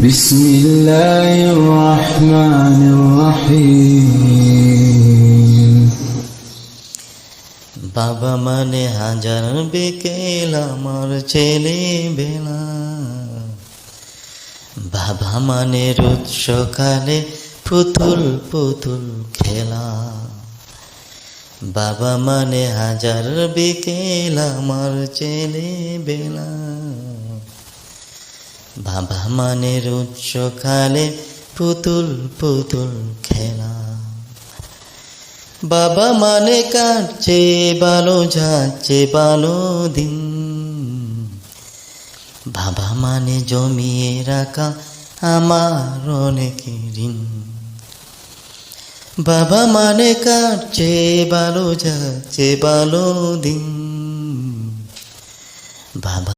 বিসমিল্লাহির রহমানির রহিম। বাবা মানে হাজার বিকেল আমার ছেলে বেলা, বাবা মানে রোজ সকালে পুতুল পুতুল খেলা। বাবা মানে হাজার বিকেল আমার ছেলে বেলা, বাবা মানে রোজ সকালে পুতুল পুতুল খেলা। বাবা মানে কাটছে ভালো যাচ্ছে ভালো দিন, বাবা মানে জমিয়ে রাখা আমার অনেক ঋণ। বাবা মানে কাটছে ভালো যাচ্ছে ভালো দিন, বাবা